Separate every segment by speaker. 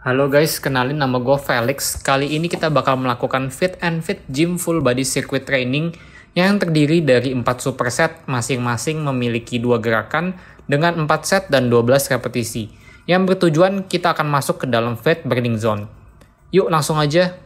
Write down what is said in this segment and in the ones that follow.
Speaker 1: Halo guys, kenalin nama gue Felix. Kali ini kita bakal melakukan Fit and Fit Gym Full Body Circuit Training yang terdiri dari 4 superset, masing-masing memiliki 2 gerakan dengan 4 set dan 12 repetisi. Yang bertujuan kita akan masuk ke dalam fat burning zone. Yuk langsung aja.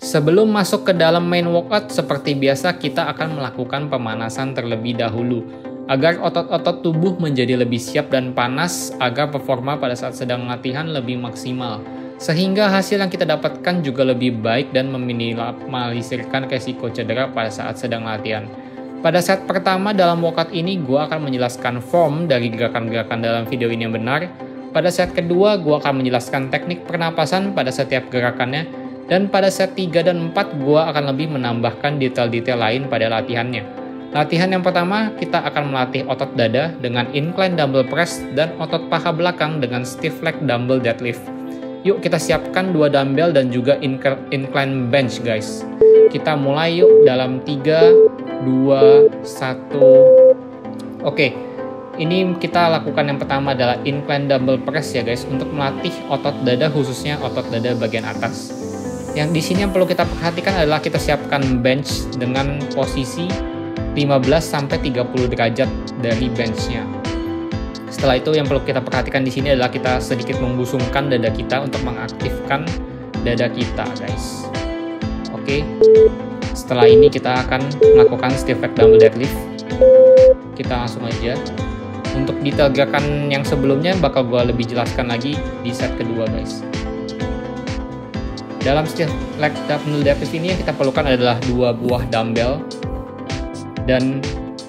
Speaker 1: Sebelum masuk ke dalam main workout, seperti biasa kita akan melakukan pemanasan terlebih dahulu agar otot-otot tubuh menjadi lebih siap dan panas agar performa pada saat sedang latihan lebih maksimal. Sehingga hasil yang kita dapatkan juga lebih baik dan meminimalisirkan resiko cedera pada saat sedang latihan. Pada set pertama dalam workout ini, gue akan menjelaskan form dari gerakan-gerakan dalam video ini yang benar. Pada set kedua, gue akan menjelaskan teknik pernapasan pada setiap gerakannya. Dan pada set 3 dan 4, gue akan lebih menambahkan detail-detail lain pada latihannya. Latihan yang pertama, kita akan melatih otot dada dengan incline dumbbell press dan otot paha belakang dengan stiff leg dumbbell deadlift. Yuk kita siapkan 2 dumbbell dan juga incline bench guys. Kita mulai yuk dalam 3, 2, 1. Oke, ini kita lakukan yang pertama adalah incline dumbbell press ya guys, untuk melatih otot dada, khususnya otot dada bagian atas. Yang di sini yang perlu kita perhatikan adalah kita siapkan bench dengan posisi 15-30 derajat dari benchnya. Setelah itu yang perlu kita perhatikan di sini adalah kita sedikit membusungkan dada kita untuk mengaktifkan dada kita guys. Oke. Setelah ini kita akan melakukan stiff leg dumbbell deadlift. Kita langsung aja. Untuk detail gerakan yang sebelumnya bakal gue lebih jelaskan lagi di set kedua guys. Dalam stiff leg dumbbell deadlift ini yang kita perlukan adalah 2 buah dumbbell. Dan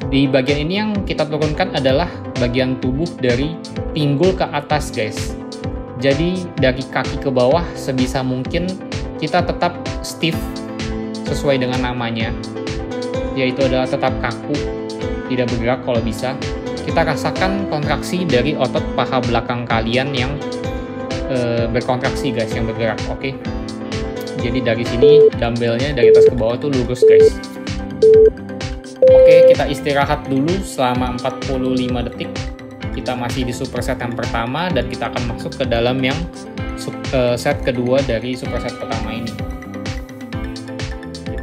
Speaker 1: di bagian ini yang kita turunkan adalah bagian tubuh dari pinggul ke atas guys. Jadi dari kaki ke bawah sebisa mungkin kita tetap stiff sesuai dengan namanya, yaitu adalah tetap kaku, tidak bergerak kalau bisa. Kita rasakan kontraksi dari otot paha belakang kalian yang berkontraksi guys, yang bergerak. Oke. Jadi dari sini dumbbellnya dari atas ke bawah tuh lurus guys. Oke, kita istirahat dulu selama 45 detik. Kita masih di superset yang pertama dan kita akan masuk ke dalam yang set kedua dari superset pertama ini.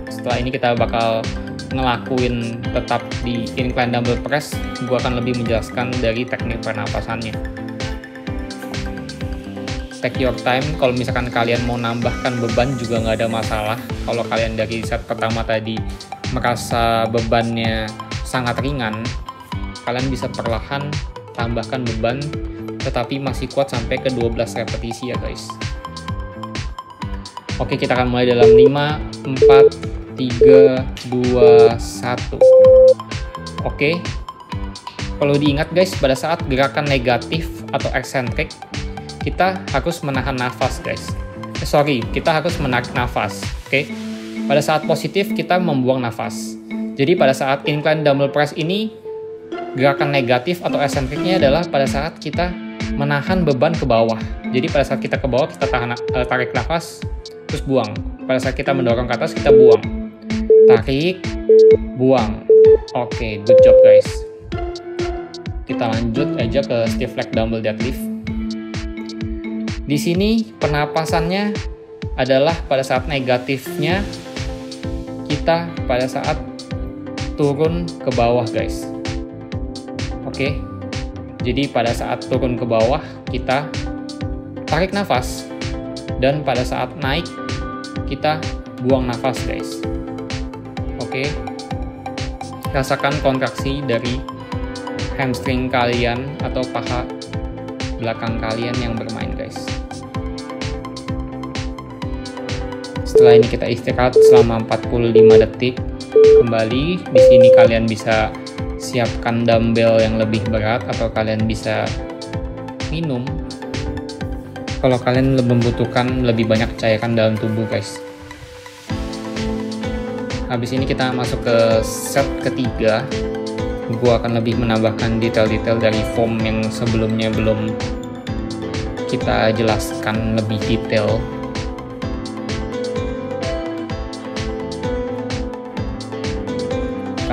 Speaker 1: Setelah ini kita bakal ngelakuin tetap di incline dumbbell press. Gue akan lebih menjelaskan dari teknik pernapasannya. Take your time, kalau misalkan kalian mau nambahkan beban juga nggak ada masalah. Kalau kalian dari set pertama tadi merasa bebannya sangat ringan, kalian bisa perlahan tambahkan beban tetapi masih kuat sampai ke 12 repetisi ya guys. Oke, kita akan mulai dalam 5, 4, 3, 2, 1. Oke, perlu diingat guys, pada saat gerakan negatif atau eccentric kita harus menahan nafas guys. Kita harus menarik nafas. Oke. Pada saat positif kita membuang nafas. Jadi pada saat incline dumbbell press ini, gerakan negatif atau eccentricnya adalah pada saat kita menahan beban ke bawah. Jadi pada saat kita ke bawah kita tarik nafas terus buang. Pada saat kita mendorong ke atas kita buang. Tarik, buang. Oke, good job guys. Kita lanjut aja ke stiff leg dumbbell deadlift. Di sini pernapasannya adalah pada saat negatifnya kita pada saat turun ke bawah guys. Oke. Jadi pada saat turun ke bawah kita tarik nafas dan pada saat naik kita buang nafas guys. Oke. Rasakan kontraksi dari hamstring kalian atau paha belakang kalian yang bermain guys. Setelah ini kita istirahat selama 45 detik. Kembali di sini kalian bisa siapkan dumbbell yang lebih berat atau kalian bisa minum kalau kalian membutuhkan lebih banyak cairan dalam tubuh guys. Habis ini kita masuk ke set ketiga. Gua akan lebih menambahkan detail-detail dari form yang sebelumnya belum kita jelaskan lebih detail.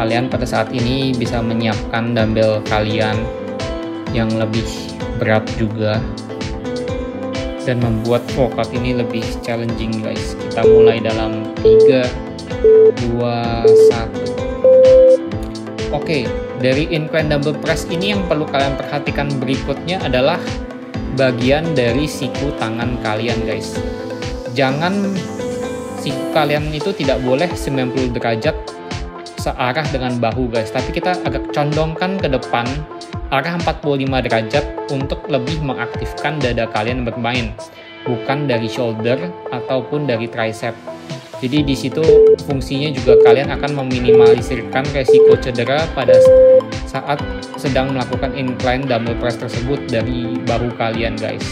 Speaker 1: kalian pada saat ini bisa menyiapkan dumbbell kalian yang lebih berat juga dan membuat workout ini lebih challenging guys. Kita mulai dalam 3, 2, 1. Oke, dari incline dumbbell press ini yang perlu kalian perhatikan berikutnya adalah bagian dari siku tangan kalian guys. Jangan siku kalian itu tidak boleh 90 derajat searah dengan bahu guys, tapi kita agak condongkan ke depan arah 45 derajat untuk lebih mengaktifkan dada kalian bermain, bukan dari shoulder ataupun dari tricep. Jadi di situ fungsinya juga kalian akan meminimalisirkan resiko cedera pada saat sedang melakukan incline dumbbell press tersebut dari bahu kalian guys.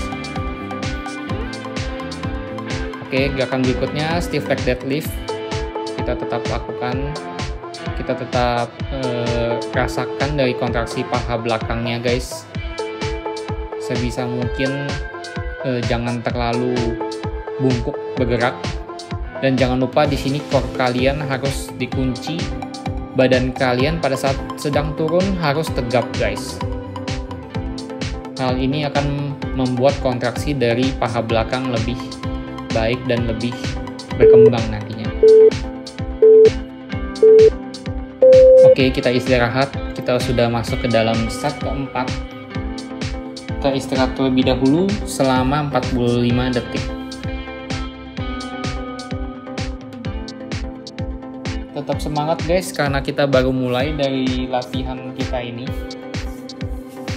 Speaker 1: Oke, gerakan berikutnya stiff leg deadlift. Kita tetap lakukan, kita tetap rasakan dari kontraksi paha belakangnya guys. Sebisa mungkin jangan terlalu bungkuk bergerak, dan jangan lupa di sini core kalian harus dikunci. Badan kalian pada saat sedang turun harus tegap guys. Hal ini akan membuat kontraksi dari paha belakang lebih baik dan lebih berkembang nantinya. Oke, kita istirahat. Kita sudah masuk ke dalam set keempat. Kita istirahat terlebih dahulu selama 45 detik. Tetap semangat guys, karena kita baru mulai dari latihan kita ini.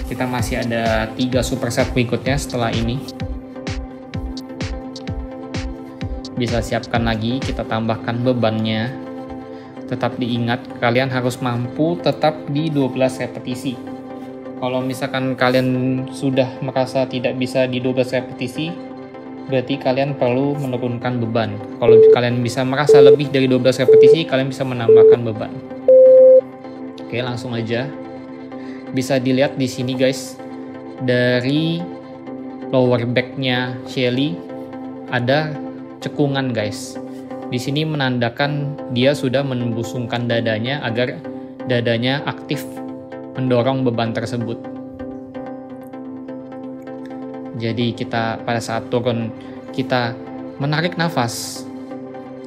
Speaker 1: Kita masih ada 3 superset berikutnya setelah ini. Bisa siapkan lagi, kita tambahkan bebannya. Tetap diingat, kalian harus mampu tetap di 12 repetisi. Kalau misalkan kalian sudah merasa tidak bisa di 12 repetisi, berarti kalian perlu menurunkan beban. Kalau kalian bisa merasa lebih dari 12 repetisi, kalian bisa menambahkan beban. Oke, langsung aja. Bisa dilihat di sini guys, dari lower back-nya Shelly ada cekungan guys. Di sini menandakan dia sudah membusungkan dadanya agar dadanya aktif mendorong beban tersebut. Jadi kita pada saat turun, kita menarik nafas.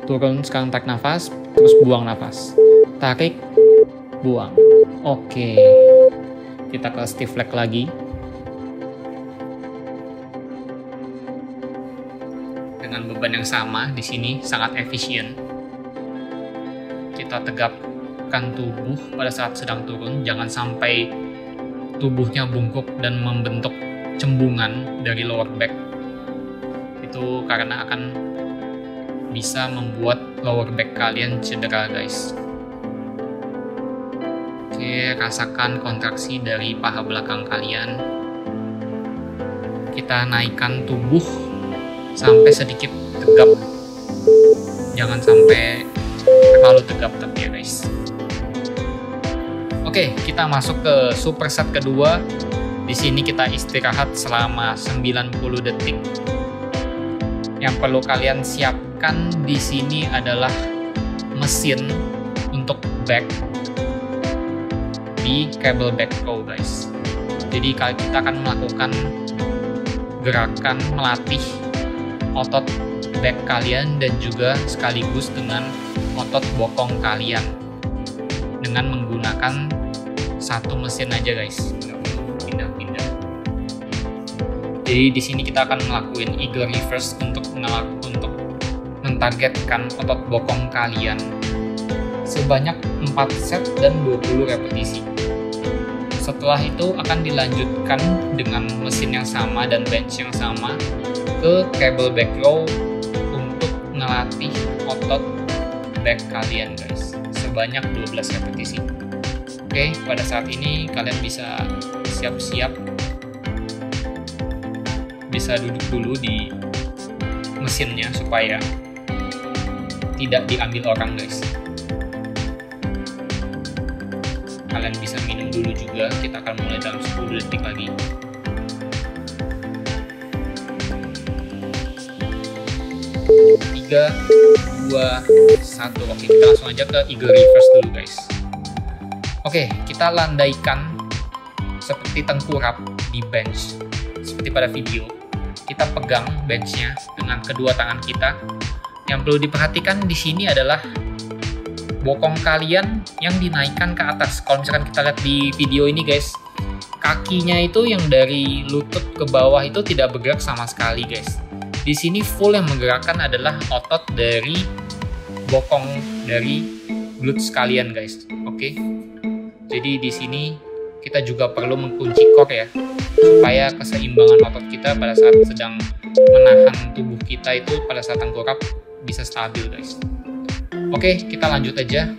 Speaker 1: Turun, sekarang tarik nafas, terus buang nafas. Tarik, buang. Oke. Kita ke stiff leg lagi. Dengan beban yang sama, di sini sangat efisien. Kita tegapkan tubuh pada saat sedang turun, jangan sampai tubuhnya bungkuk dan membentuk cembungan dari lower back. Itu karena akan bisa membuat lower back kalian cedera guys. Oke, rasakan kontraksi dari paha belakang kalian. Kita naikkan tubuh sampai sedikit tegap, jangan sampai terlalu tegap tapi ya guys. Oke, kita masuk ke superset kedua. Di sini kita istirahat selama 90 detik. Yang perlu kalian siapkan di sini adalah mesin untuk back di cable back row guys. Jadi kita akan melakukan gerakan melatih otot back kalian dan juga sekaligus dengan otot bokong kalian dengan menggunakan satu mesin aja guys. Pindah-pindah. Jadi di sini kita akan melakukan eagle reverse untuk mentargetkan otot bokong kalian sebanyak 4 set dan 20 repetisi. Setelah itu akan dilanjutkan dengan mesin yang sama dan bench yang sama ke cable back row untuk ngelatih otot back kalian guys sebanyak 12 repetisi. Oke, pada saat ini kalian bisa siap-siap, bisa duduk dulu di mesinnya supaya tidak diambil orang guys. Kalian bisa minum dulu juga, kita akan mulai dalam 10 detik lagi. Tiga, 2, 1. Oke, kita langsung aja ke eagle reverse dulu guys. Oke, kita landaikan seperti tengkurap di bench. Seperti pada video, kita pegang benchnya dengan kedua tangan kita. Yang perlu diperhatikan di sini adalah bokong kalian yang dinaikkan ke atas. Kalau misalkan kita lihat di video ini guys, kakinya itu yang dari lutut ke bawah itu tidak bergerak sama sekali guys. Di sini full yang menggerakkan adalah otot dari bokong dari glutes kalian guys. Oke. Jadi di sini kita juga perlu mengunci core ya, supaya keseimbangan otot kita pada saat sedang menahan tubuh kita itu pada saat tengkurap bisa stabil guys. Oke, kita lanjut aja.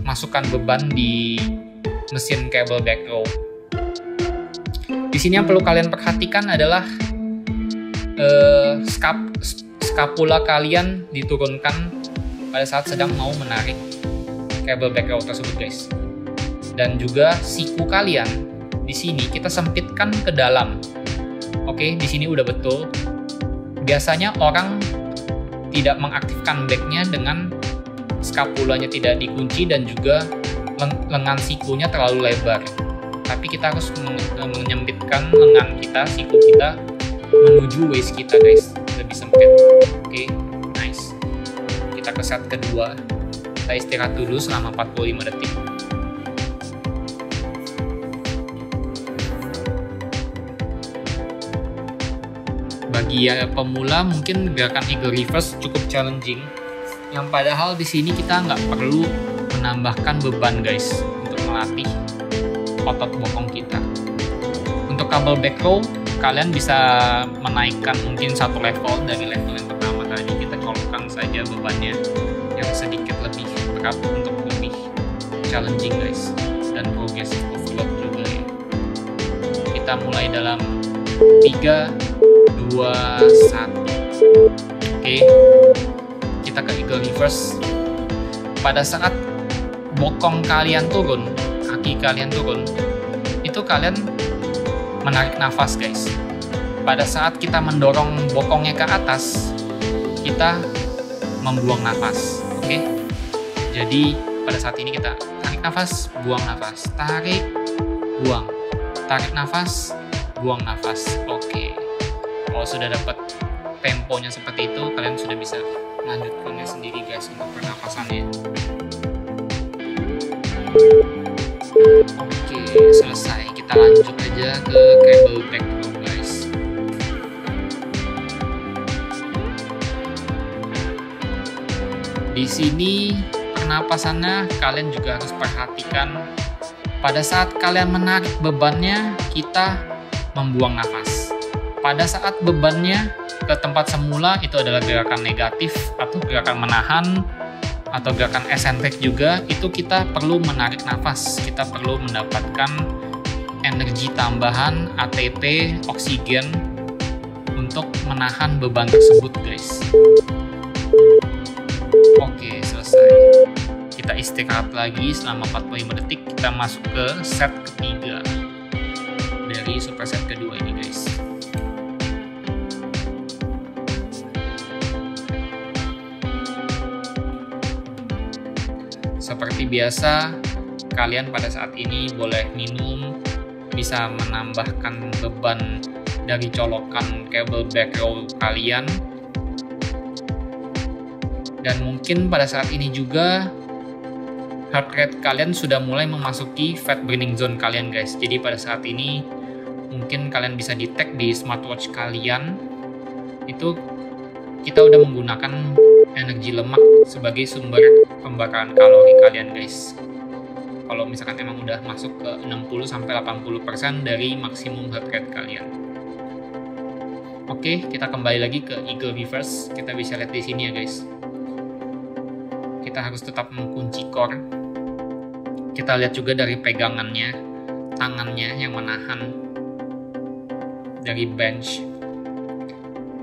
Speaker 1: Masukkan beban di mesin cable back row. Di sini yang perlu kalian perhatikan adalah skapula kalian diturunkan pada saat sedang mau menarik cable back row tersebut guys. Dan juga siku kalian di sini kita sempitkan ke dalam. Oke, di sini udah betul. Biasanya orang tidak mengaktifkan backnya dengan skapulanya tidak dikunci dan juga lengan sikunya terlalu lebar. Tapi kita harus menyempitkan lengan kita, siku kita menuju waist kita guys, lebih sempit. Oke, nice. Kita ke set kedua. Kita istirahat dulu selama 45 detik. Bagi pemula mungkin gerakan eagle reverse cukup challenging, yang padahal di sini kita nggak perlu menambahkan beban guys untuk melatih otot bokong kita. Untuk cable back row kalian bisa menaikkan mungkin satu level dari level yang pertama tadi. Kita colokkan saja bebannya yang sedikit lebih berat untuk lebih challenging guys, dan progressive overload juga ya. Kita mulai dalam 3, 2, 1. Oke, kita ke eagle reverse. Pada saat bokong kalian turun, kaki kalian turun, itu kalian menarik nafas guys. Pada saat kita mendorong bokongnya ke atas, kita membuang nafas. Oke, jadi pada saat ini kita tarik nafas, buang nafas, tarik, buang, tarik nafas, buang nafas. Oke, kalau sudah dapat temponya seperti itu, kalian sudah bisa melanjutkannya sendiri guys untuk pernafasannya. Oke, selesai. Kita lanjut aja ke cable back row guys. Di sini pernapasannya kalian juga harus perhatikan. Pada saat kalian menarik bebannya, kita membuang nafas. Pada saat bebannya ke tempat semula, itu adalah gerakan negatif atau gerakan menahan atau gerakan eksentrik juga. Itu kita perlu menarik nafas, kita perlu mendapatkan energi tambahan ATP, oksigen untuk menahan beban tersebut guys. Oke, selesai. Kita istirahat lagi selama 45 detik. Kita masuk ke set ketiga dari superset kedua ini guys. Seperti biasa, kalian pada saat ini boleh minum, bisa menambahkan beban dari colokan cable back row kalian. Dan mungkin pada saat ini juga heart rate kalian sudah mulai memasuki fat burning zone kalian guys. Jadi pada saat ini mungkin kalian bisa detect di smartwatch kalian, itu kita udah menggunakan energi lemak sebagai sumber pembakaran kalori kalian guys. Kalau misalkan emang udah masuk ke 60-80% dari maksimum heart rate kalian. Oke, kita kembali lagi ke eagle reverse. Kita bisa lihat di sini ya guys. Kita harus tetap mengunci core. Kita lihat juga dari pegangannya, tangannya yang menahan dari bench.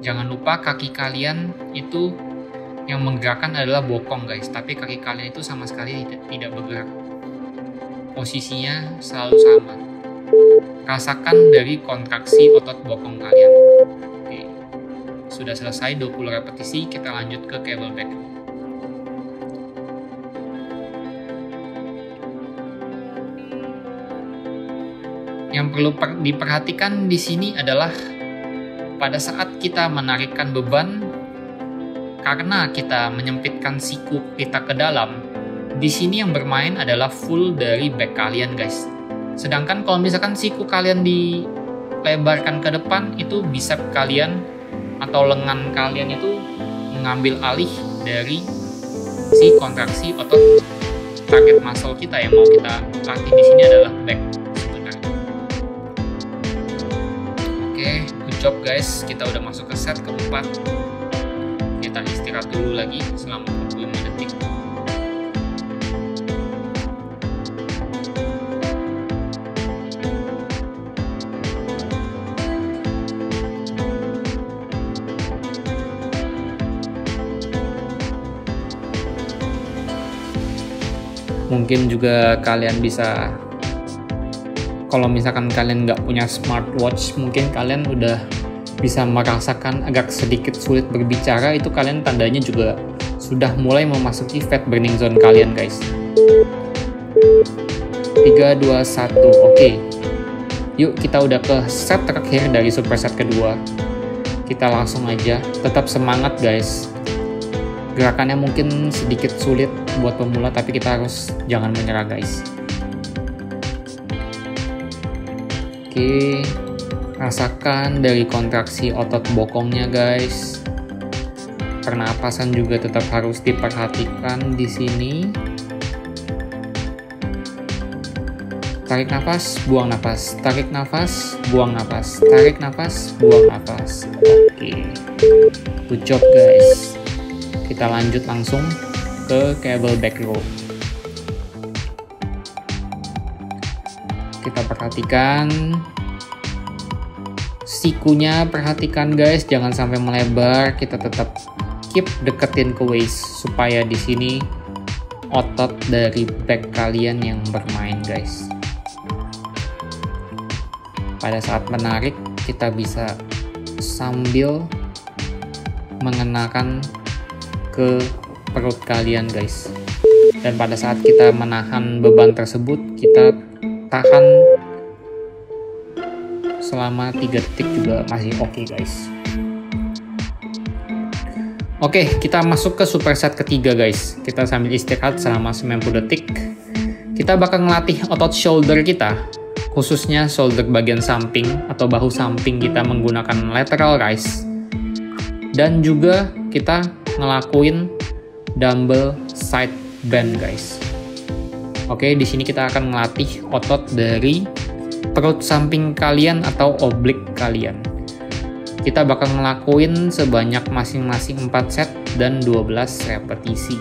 Speaker 1: Jangan lupa kaki kalian itu yang menggerakkan adalah bokong guys, tapi kaki kalian itu sama sekali tidak bergerak. Posisinya selalu sama. Rasakan dari kontraksi otot bokong kalian. Oke. Sudah selesai 20 repetisi, kita lanjut ke cable back. Yang perlu diperhatikan di sini adalah pada saat kita menarikkan beban, karena kita menyempitkan siku kita ke dalam, di sini yang bermain adalah full dari back kalian guys. Sedangkan kalau misalkan siku kalian dilebarkan ke depan, itu bicep kalian atau lengan kalian itu mengambil alih dari si kontraksi otot target muscle kita yang mau kita latih di sini adalah back sebenarnya. Oke, good job guys. Kita udah masuk ke set keempat. Kita istirahat dulu lagi selama 45 detik. Mungkin juga kalian bisa, kalau misalkan kalian nggak punya smartwatch, mungkin kalian udah bisa merasakan agak sedikit sulit berbicara. Itu kalian tandanya juga sudah mulai memasuki fat burning zone kalian guys. 3, 2, 1, oke. Yuk kita udah ke set terakhir dari superset kedua. Kita langsung aja, tetap semangat guys. Gerakannya mungkin sedikit sulit buat pemula, tapi kita harus jangan menyerah guys. Oke, rasakan dari kontraksi otot bokongnya guys. Pernapasan juga tetap harus diperhatikan di sini. Tarik nafas, buang nafas, tarik nafas, buang nafas, tarik nafas, buang nafas. Oke, good job guys. Kita lanjut langsung ke cable back row. Kita perhatikan sikunya, perhatikan guys, jangan sampai melebar. Kita tetap keep deketin ke waist supaya di sini otot dari back kalian yang bermain guys. Pada saat menarik kita bisa sambil mengenakan ke perut kalian guys, dan pada saat kita menahan beban tersebut kita tahan selama 3 detik juga masih oke guys. Oke, kita masuk ke superset ketiga guys. Kita sambil istirahat selama 90 detik. Kita bakal ngelatih otot shoulder kita, khususnya shoulder bagian samping atau bahu samping kita menggunakan lateral raise, dan juga kita ngelakuin dumbbell side bend guys. Oke, di sini kita akan melatih otot dari perut samping kalian atau oblik kalian. Kita bakal ngelakuin sebanyak masing-masing 4 set dan 12 repetisi.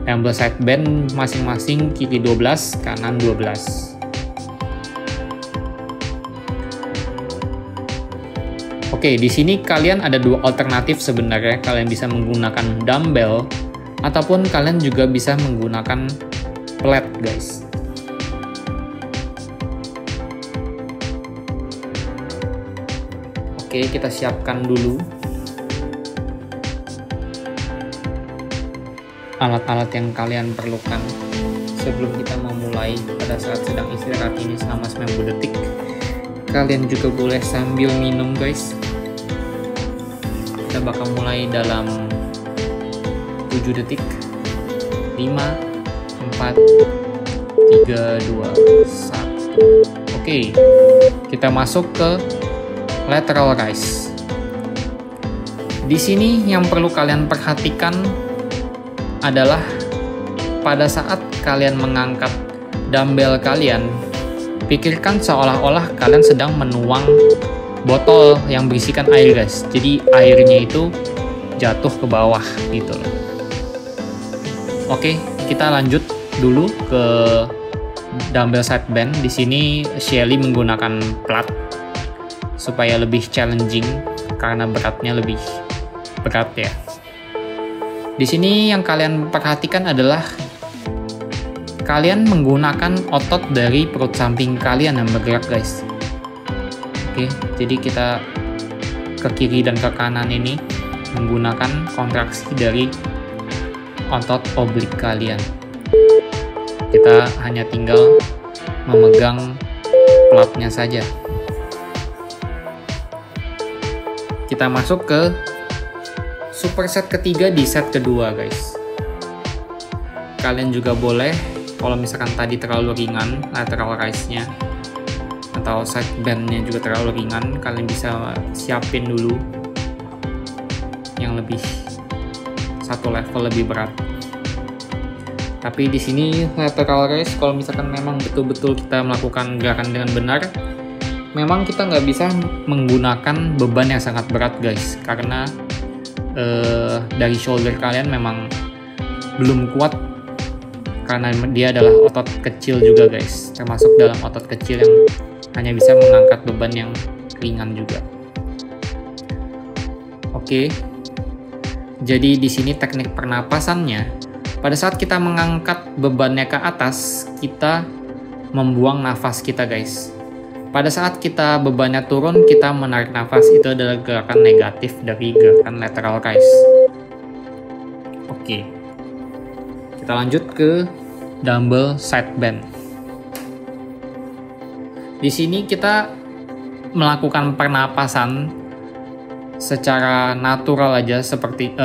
Speaker 1: Dumbbell side bend masing-masing kiri 12, kanan 12. Oke, di sini kalian ada 2 alternatif sebenarnya. Kalian bisa menggunakan dumbbell ataupun kalian juga bisa menggunakan plate guys. Oke, kita siapkan dulu alat-alat yang kalian perlukan sebelum kita memulai. Pada saat sedang istirahat ini selama 90 detik, kalian juga boleh sambil minum guys. Kita bakal mulai dalam 7 detik. 5, 4, 3, 2, 1. Oke, kita masuk ke lateral raise. Di sini yang perlu kalian perhatikan adalah pada saat kalian mengangkat dumbbell kalian, pikirkan seolah-olah kalian sedang menuang botol yang berisikan air guys. Jadi airnya itu jatuh ke bawah gitu loh. Oke, kita lanjut dulu ke dumbbell side bend. Di sini Shelly menggunakan plat supaya lebih challenging karena beratnya lebih berat ya. Di sini yang kalian perhatikan adalah kalian menggunakan otot dari perut samping kalian yang bergerak guys. Oke, jadi kita ke kiri dan ke kanan ini menggunakan kontraksi dari otot oblik kalian. Kita hanya tinggal memegang pelatnya saja. Kita masuk ke superset ketiga di set kedua guys. Kalian juga boleh, kalau misalkan tadi terlalu ringan lateral raise-nya atau side bend-nya juga terlalu ringan, kalian bisa siapin dulu yang lebih satu level lebih berat. Tapi di sini lateral raise, kalau misalkan memang betul-betul kita melakukan gerakan dengan benar, memang kita nggak bisa menggunakan beban yang sangat berat guys, karena dari shoulder kalian memang belum kuat, karena dia adalah otot kecil juga guys, termasuk dalam otot kecil yang hanya bisa mengangkat beban yang ringan juga. Oke, jadi di sini teknik pernapasannya, pada saat kita mengangkat bebannya ke atas, kita membuang nafas kita guys. Pada saat kita bebannya turun, kita menarik nafas. Itu adalah gerakan negatif dari gerakan lateral raise. Oke, kita lanjut ke dumbbell side bend. Di sini kita melakukan pernapasan secara natural aja seperti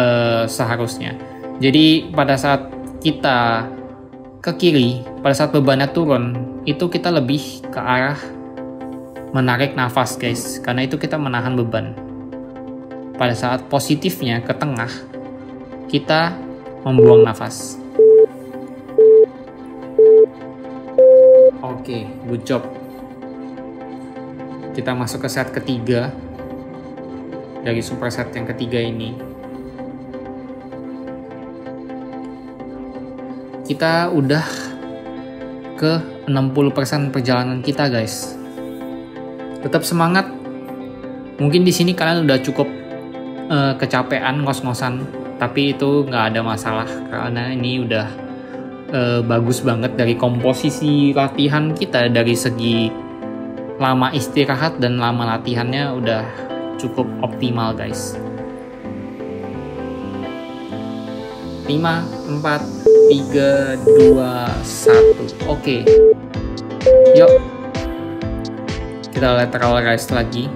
Speaker 1: seharusnya. Jadi pada saat kita ke kiri, pada saat bebannya turun, itu kita lebih ke arah menarik nafas guys, karena itu kita menahan beban. Pada saat positifnya ke tengah, kita membuang nafas. Oke, good job. Kita masuk ke set ketiga dari superset yang ketiga ini. Kita udah ke 60% perjalanan kita guys. Tetap semangat. Mungkin di sini kalian udah cukup kecapean, ngos-ngosan, tapi itu nggak ada masalah karena ini udah bagus banget dari komposisi latihan kita, dari segi lama istirahat dan lama latihannya udah cukup optimal guys. 5, 4, 3, 2, 1. Oke. Yuk. Kita lateral raise lagi.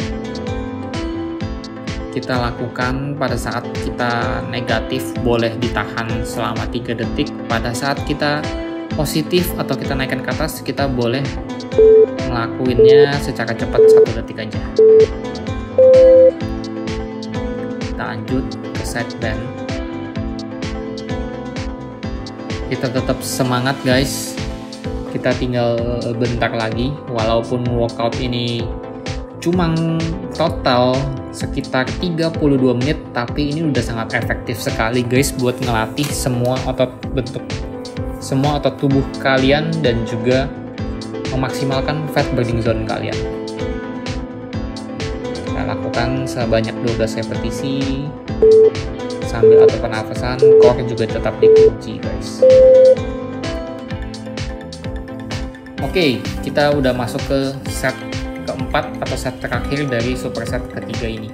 Speaker 1: Kita lakukan pada saat kita negatif boleh ditahan selama 3 detik. Pada saat kita positif atau kita naikkan ke atas, kita boleh ngelakuinnya secara cepat 1 detik aja. Kita lanjut ke side bend. Kita tetap semangat guys. Kita tinggal bentar lagi, walaupun workout ini cuma total sekitar 32 menit, tapi ini udah sangat efektif sekali guys buat ngelatih semua otot tubuh kalian dan juga memaksimalkan fat burning zone kalian. Kita lakukan sebanyak 12 repetisi sambil atur pernafasan, core juga tetap dikunci guys. Oke, kita udah masuk ke set keempat atau set terakhir dari superset ketiga ini.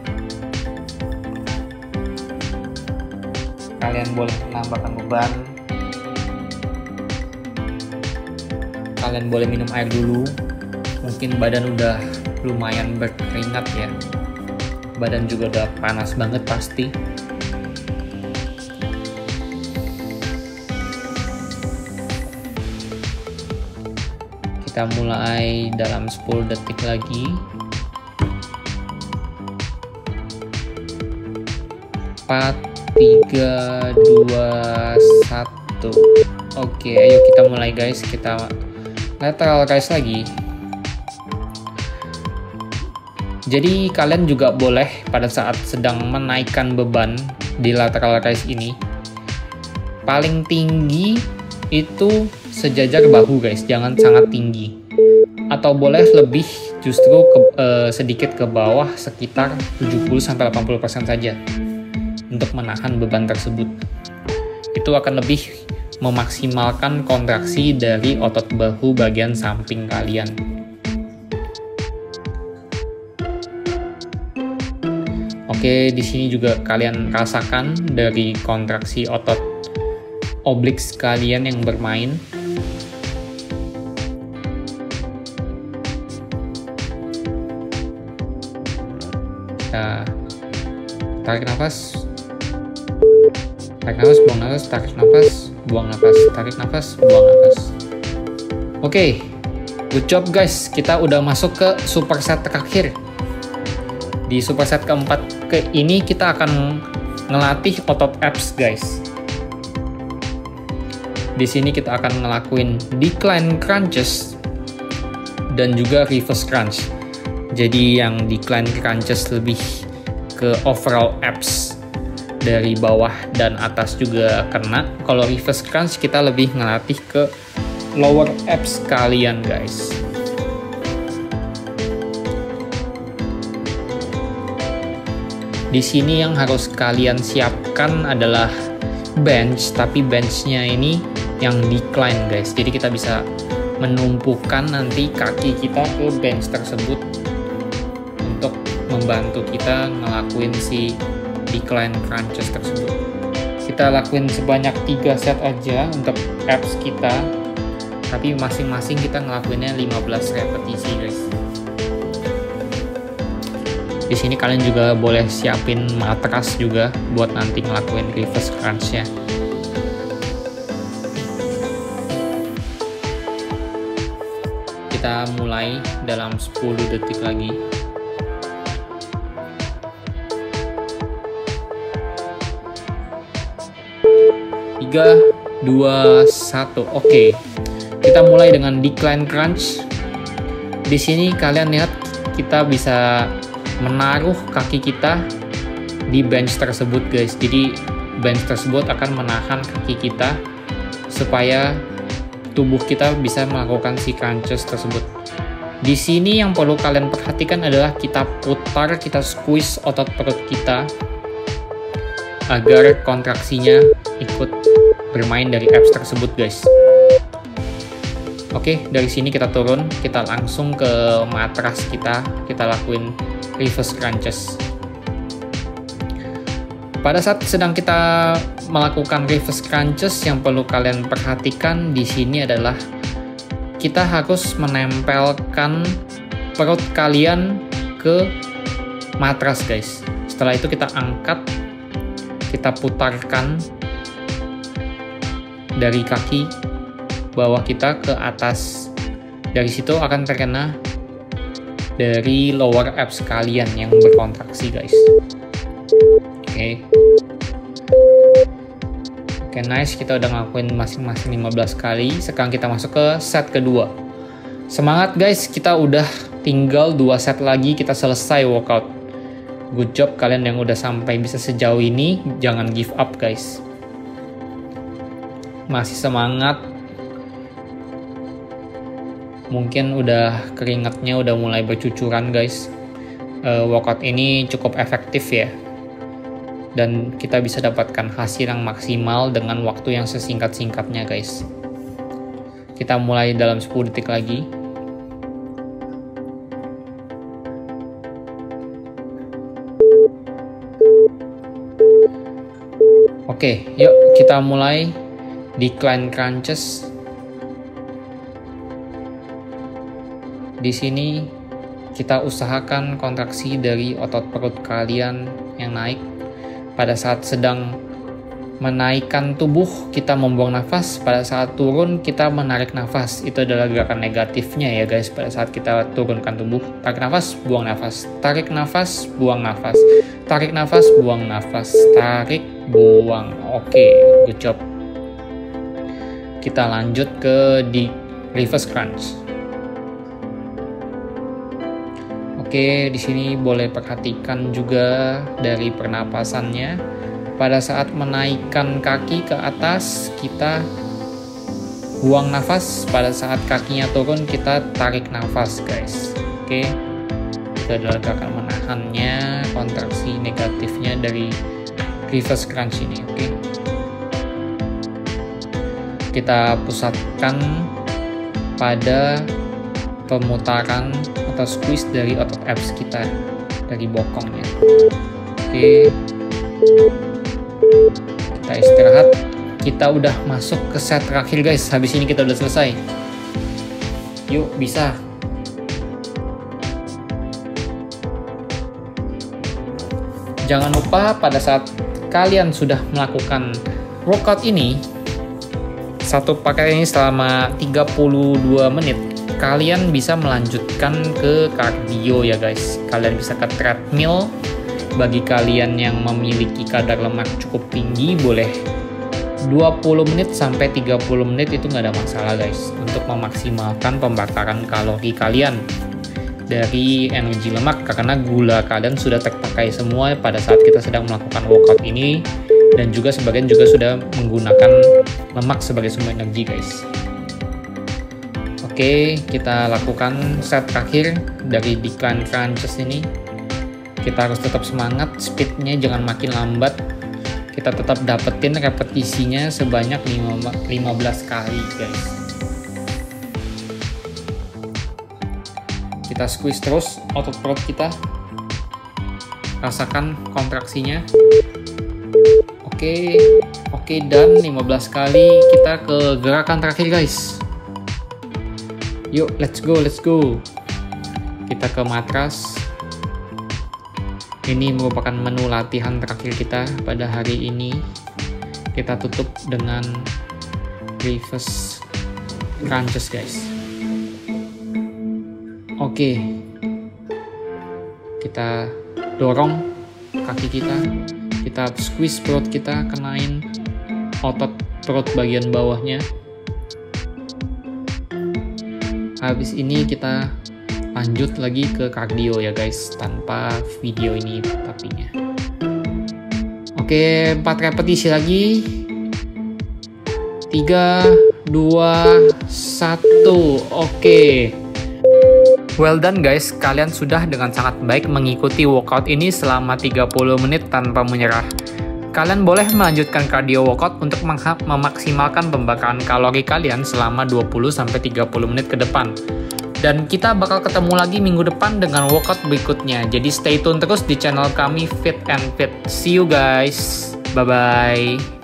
Speaker 1: Kalian boleh menambahkan beban. Kalian boleh minum air dulu. Mungkin badan udah lumayan berkeringat ya. Badan juga udah panas banget pasti. Kita mulai dalam 10 detik lagi. 4, 3, 2, 1. Oke, ayo kita mulai guys. Kita lateral raise lagi. Jadi kalian juga boleh pada saat sedang menaikkan beban di lateral raise ini, paling tinggi itu sejajar bahu guys, jangan sangat tinggi, atau boleh lebih justru sedikit ke bawah sekitar 70-80% saja untuk menahan beban tersebut. Itu akan lebih memaksimalkan kontraksi dari otot bahu bagian samping kalian. Oke, di sini juga kalian rasakan dari kontraksi otot obliques kalian yang bermain. Kita tarik nafas, buang nafas, tarik nafas, buang nafas, tarik nafas, buang nafas. Oke, good job guys. Kita udah masuk ke superset terakhir. Di superset keempat ini kita akan ngelatih otot abs guys. Di sini kita akan ngelakuin decline crunches dan juga reverse crunch. Jadi yang decline crunches lebih ke overall abs, dari bawah dan atas juga kena. Kalau reverse crunch kita lebih ngelatih ke lower abs kalian guys. Di sini yang harus kalian siapkan adalah bench, tapi benchnya ini yang decline guys. Jadi kita bisa menumpukan nanti kaki kita ke bench tersebut untuk membantu kita ngelakuin si decline crunches tersebut. Kita lakuin sebanyak 3 set aja untuk abs kita, tapi masing-masing kita ngelakuinnya 15 repetisi guys. Di sini kalian juga boleh siapin matras juga buat nanti ngelakuin reverse crunch ya. Kita mulai dalam 10 detik lagi. Tiga, 2, 1. Oke. Kita mulai dengan decline crunch. Di sini kalian lihat kita bisa menaruh kaki kita di bench tersebut guys. Jadi bench tersebut akan menahan kaki kita supaya tubuh kita bisa melakukan si crunches tersebut. Di sini yang perlu kalian perhatikan adalah kita putar, kita squeeze otot perut kita agar kontraksinya ikut bermain dari abs tersebut guys. Oke, dari sini kita turun, kita langsung ke matras kita lakuin reverse crunches. Pada saat sedang kita melakukan reverse crunches, yang perlu kalian perhatikan di sini adalah kita harus menempelkan perut kalian ke matras guys. Setelah itu kita angkat, kita putarkan dari kaki bawah kita ke atas. Dari situ akan terkena dari lower abs kalian yang berkontraksi guys. Oke, nice. Kita udah ngelakuin masing-masing 15 kali. Sekarang kita masuk ke set kedua. Semangat guys, kita udah tinggal 2 set lagi kita selesai workout. Good job kalian yang udah sampai bisa sejauh ini. Jangan give up guys. Masih semangat. Mungkin udah keringatnya udah mulai bercucuran guys. Workout ini cukup efektif ya, dan kita bisa dapatkan hasil yang maksimal dengan waktu yang sesingkat-singkatnya guys. Kita mulai dalam 10 detik lagi. Oke, yuk kita mulai decline crunches. Di sini kita usahakan kontraksi dari otot perut kalian yang naik. Pada saat sedang menaikkan tubuh, kita membuang nafas. Pada saat turun, kita menarik nafas. Itu adalah gerakan negatifnya ya guys. Pada saat kita turunkan tubuh, tarik nafas, buang nafas. Tarik nafas, buang nafas. Tarik nafas, buang nafas. Tarik, buang. Oke, good job. Kita lanjut ke di reverse crunch. Oke, di sini boleh perhatikan juga dari pernapasannya. Pada saat menaikkan kaki ke atas, kita buang nafas. Pada saat kakinya turun, kita tarik nafas, guys. Oke, itu adalah gerakan menahannya, kontraksi negatifnya dari reverse crunch ini. Oke, kita pusatkan pada pemutaran atau squeeze dari otot abs kita dari bokongnya. Oke, kita istirahat. Kita udah masuk ke set terakhir guys. Habis ini kita udah selesai. Yuk, bisa. Jangan lupa pada saat kalian sudah melakukan workout ini, satu paket ini selama 32 menit, kalian bisa melanjutkan ke cardio ya guys. Kalian bisa ke treadmill. Bagi kalian yang memiliki kadar lemak cukup tinggi, boleh 20 menit sampai 30 menit, itu nggak ada masalah guys, untuk memaksimalkan pembakaran kalori kalian dari energi lemak, karena gula kalian sudah terpakai semua pada saat kita sedang melakukan workout ini, dan juga sebagian juga sudah menggunakan lemak sebagai sumber energi guys. Oke, kita lakukan set terakhir dari decline crunches ini. Kita harus tetap semangat, speednya jangan makin lambat. Kita tetap dapetin repetisinya sebanyak 15 kali guys. Kita squeeze terus otot perut kita. Rasakan kontraksinya. Oke, dan 15 kali. Kita ke gerakan terakhir guys. Yuk, let's go. Kita ke matras. Ini merupakan menu latihan terakhir kita pada hari ini. Kita tutup dengan reverse crunches guys. Oke, kita dorong kaki kita squeeze perut kita, kenain otot perut bagian bawahnya. Habis ini kita lanjut lagi ke cardio ya guys, tanpa video ini tapinya. Oke, 4 repetisi lagi. 3, 2, 1. Oke. Well done guys, kalian sudah dengan sangat baik mengikuti workout ini selama 30 menit tanpa menyerah. Kalian boleh melanjutkan cardio workout untuk memaksimalkan pembakaran kalori kalian selama 20-30 menit ke depan. Dan kita bakal ketemu lagi minggu depan dengan workout berikutnya. Jadi stay tune terus di channel kami Fit and Fit. See you guys. Bye-bye.